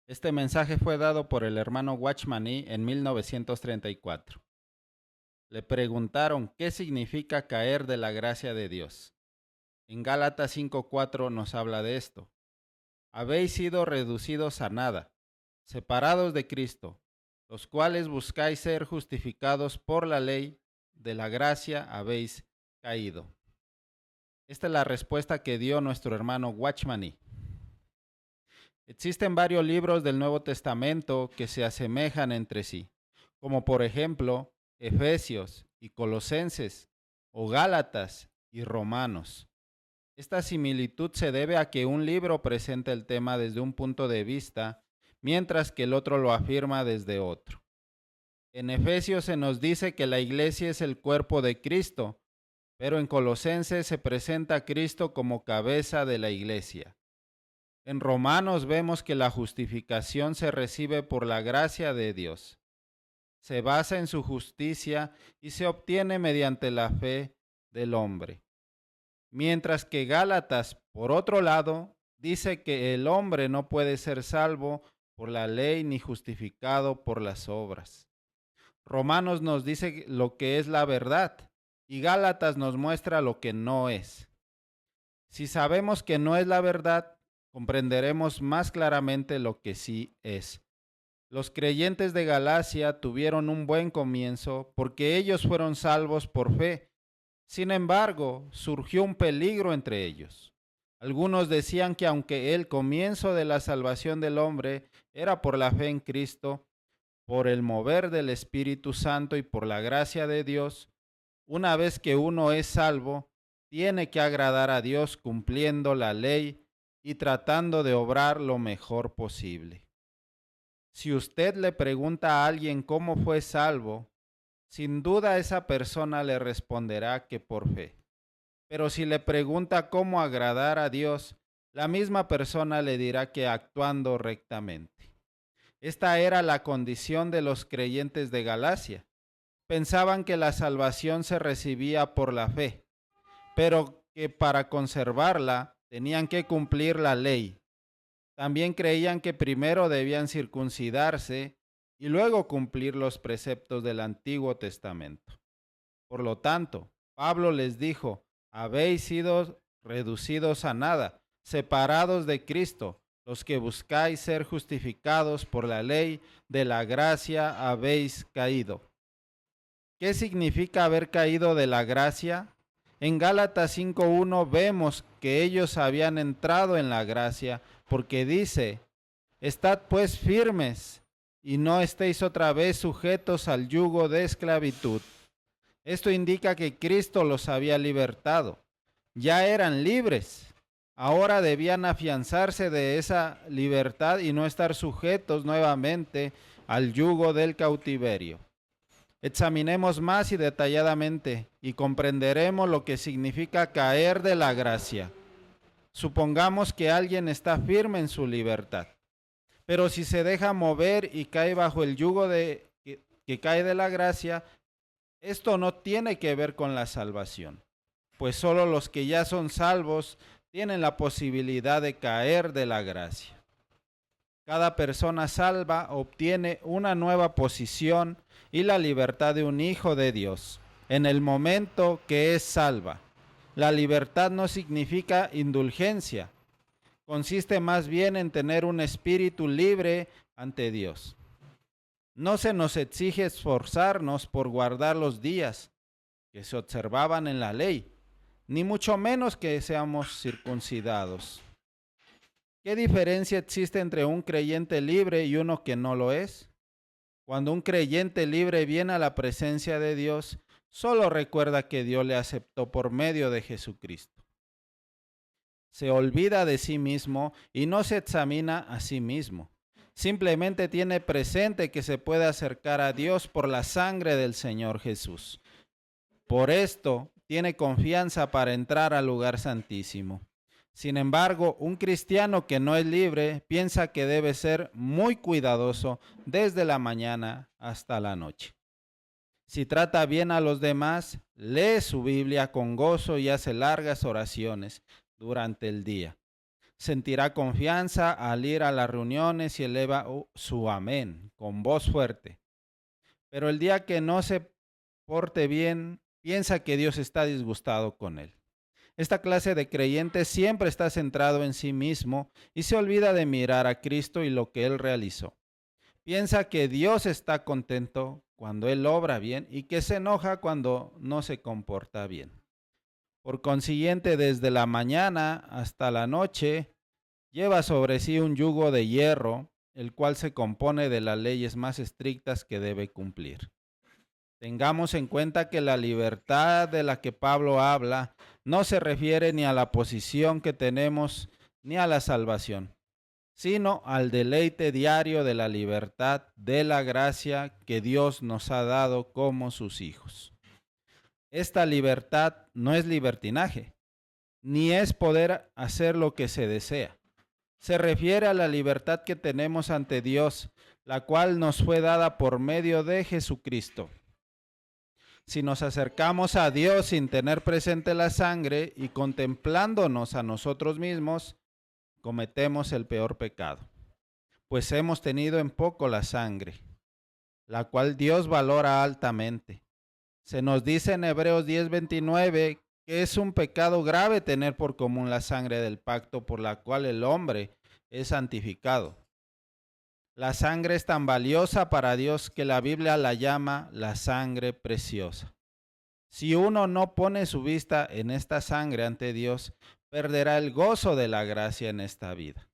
Este mensaje fue dado por el hermano Watchmani en 1934. Le preguntaron qué significa caer de la gracia de Dios. En Gálatas 5:4 nos habla de esto. Habéis sido reducidos a nada, separados de Cristo, los cuales buscáis ser justificados por la ley, de la gracia habéis caído. Esta es la respuesta que dio nuestro hermano Watchmani. Existen varios libros del Nuevo Testamento que se asemejan entre sí, como por ejemplo Efesios y Colosenses, o Gálatas y Romanos. Esta similitud se debe a que un libro presenta el tema desde un punto de vista, mientras que el otro lo afirma desde otro. En Efesios se nos dice que la iglesia es el cuerpo de Cristo, pero en Colosenses se presenta a Cristo como cabeza de la iglesia. En Romanos vemos que la justificación se recibe por la gracia de Dios. Se basa en su justicia y se obtiene mediante la fe del hombre. Mientras que Gálatas, por otro lado, dice que el hombre no puede ser salvo por la ley ni justificado por las obras. Romanos nos dice lo que es la verdad y Gálatas nos muestra lo que no es. Si sabemos que no es la verdad, comprenderemos más claramente lo que sí es. Los creyentes de Galacia tuvieron un buen comienzo porque ellos fueron salvos por fe. Sin embargo, surgió un peligro entre ellos. Algunos decían que aunque el comienzo de la salvación del hombre era por la fe en Cristo, por el mover del Espíritu Santo y por la gracia de Dios, una vez que uno es salvo, tiene que agradar a Dios cumpliendo la ley y tratando de obrar lo mejor posible. Si usted le pregunta a alguien cómo fue salvo, sin duda esa persona le responderá que por fe. Pero si le pregunta cómo agradar a Dios, la misma persona le dirá que actuando rectamente. Esta era la condición de los creyentes de Galacia. Pensaban que la salvación se recibía por la fe, pero que para conservarla tenían que cumplir la ley. También creían que primero debían circuncidarse y luego cumplir los preceptos del Antiguo Testamento. Por lo tanto, Pablo les dijo, habéis sido reducidos a nada, separados de Cristo, los que buscáis ser justificados por la ley de la gracia habéis caído. ¿Qué significa haber caído de la gracia? En Gálatas 5:1 vemos que ellos habían entrado en la gracia porque dice, estad pues firmes y no estéis otra vez sujetos al yugo de esclavitud. Esto indica que Cristo los había libertado. Ya eran libres. Ahora debían afianzarse de esa libertad y no estar sujetos nuevamente al yugo del cautiverio. Examinemos más y detalladamente y comprenderemos lo que significa caer de la gracia. Supongamos que alguien está firme en su libertad, pero si se deja mover y cae bajo el yugo que cae de la gracia, esto no tiene que ver con la salvación, pues solo los que ya son salvos tienen la posibilidad de caer de la gracia. Cada persona salva obtiene una nueva posición y la libertad de un hijo de Dios en el momento que es salva. La libertad no significa indulgencia, consiste más bien en tener un espíritu libre ante Dios. No se nos exige esforzarnos por guardar los días que se observaban en la ley, ni mucho menos que seamos circuncidados. ¿Qué diferencia existe entre un creyente libre y uno que no lo es? Cuando un creyente libre viene a la presencia de Dios, solo recuerda que Dios le aceptó por medio de Jesucristo. Se olvida de sí mismo y no se examina a sí mismo. Simplemente tiene presente que se puede acercar a Dios por la sangre del Señor Jesús. Por esto, tiene confianza para entrar al lugar santísimo. Sin embargo, un cristiano que no es libre piensa que debe ser muy cuidadoso desde la mañana hasta la noche. Si trata bien a los demás, lee su Biblia con gozo y hace largas oraciones durante el día. sentirá confianza al ir a las reuniones y eleva su amén con voz fuerte. Pero el día que no se porte bien, piensa que Dios está disgustado con él. Esta clase de creyente siempre está centrado en sí mismo y se olvida de mirar a Cristo y lo que Él realizó. Piensa que Dios está contento cuando Él obra bien y que se enoja cuando no se comporta bien. Por consiguiente, desde la mañana hasta la noche, lleva sobre sí un yugo de hierro, el cual se compone de las leyes más estrictas que debe cumplir. Tengamos en cuenta que la libertad de la que Pablo habla no se refiere ni a la posición que tenemos ni a la salvación, sino al deleite diario de la libertad de la gracia que Dios nos ha dado como sus hijos. Esta libertad no es libertinaje, ni es poder hacer lo que se desea. Se refiere a la libertad que tenemos ante Dios, la cual nos fue dada por medio de Jesucristo. Si nos acercamos a Dios sin tener presente la sangre y contemplándonos a nosotros mismos, cometemos el peor pecado, pues hemos tenido en poco la sangre, la cual Dios valora altamente. Se nos dice en Hebreos 10:29 que es un pecado grave tener por común la sangre del pacto por la cual el hombre es santificado. La sangre es tan valiosa para Dios que la Biblia la llama la sangre preciosa. Si uno no pone su vista en esta sangre ante Dios, perderá el gozo de la gracia en esta vida.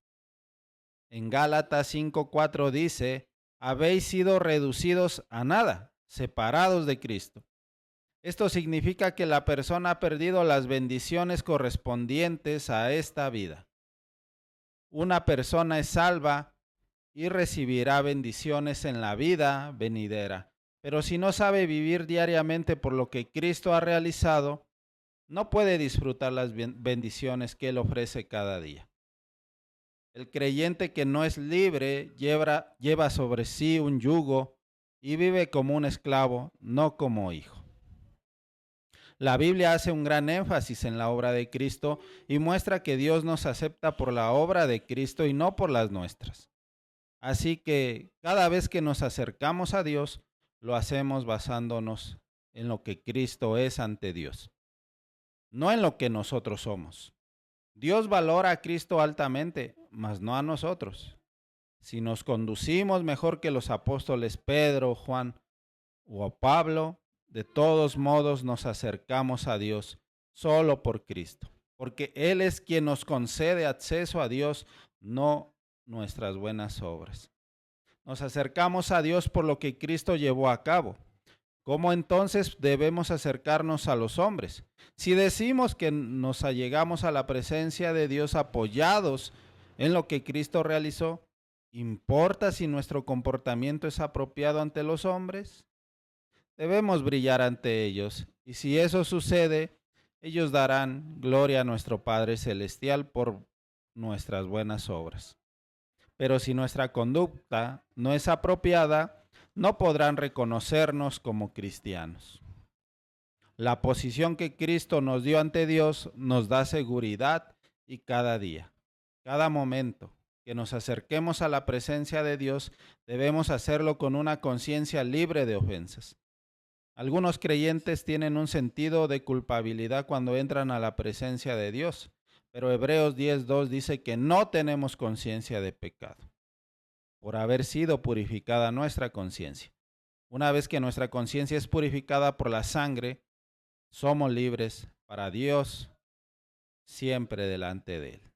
En Gálatas 5:4 dice, habéis sido reducidos a nada, separados de Cristo. Esto significa que la persona ha perdido las bendiciones correspondientes a esta vida. Una persona es salva y recibirá bendiciones en la vida venidera. Pero si no sabe vivir diariamente por lo que Cristo ha realizado, no puede disfrutar las bendiciones que Él ofrece cada día. El creyente que no es libre lleva sobre sí un yugo y vive como un esclavo, no como hijo. La Biblia hace un gran énfasis en la obra de Cristo y muestra que Dios nos acepta por la obra de Cristo y no por las nuestras. Así que cada vez que nos acercamos a Dios, lo hacemos basándonos en lo que Cristo es ante Dios, no en lo que nosotros somos. Dios valora a Cristo altamente, mas no a nosotros. Si nos conducimos mejor que los apóstoles Pedro, Juan o Pablo, de todos modos nos acercamos a Dios solo por Cristo, porque Él es quien nos concede acceso a Dios, no nuestras buenas obras. Nos acercamos a Dios por lo que Cristo llevó a cabo. ¿Cómo entonces debemos acercarnos a los hombres? Si decimos que nos allegamos a la presencia de Dios apoyados en lo que Cristo realizó, ¿importa si nuestro comportamiento es apropiado ante los hombres? Debemos brillar ante ellos, y si eso sucede, ellos darán gloria a nuestro Padre Celestial por nuestras buenas obras. Pero si nuestra conducta no es apropiada, no podrán reconocernos como cristianos. La posición que Cristo nos dio ante Dios nos da seguridad y cada día, cada momento que nos acerquemos a la presencia de Dios, debemos hacerlo con una conciencia libre de ofensas. Algunos creyentes tienen un sentido de culpabilidad cuando entran a la presencia de Dios, pero Hebreos 10:2 dice que no tenemos conciencia de pecado, por haber sido purificada nuestra conciencia. Una vez que nuestra conciencia es purificada por la sangre, somos libres para Dios siempre delante de Él.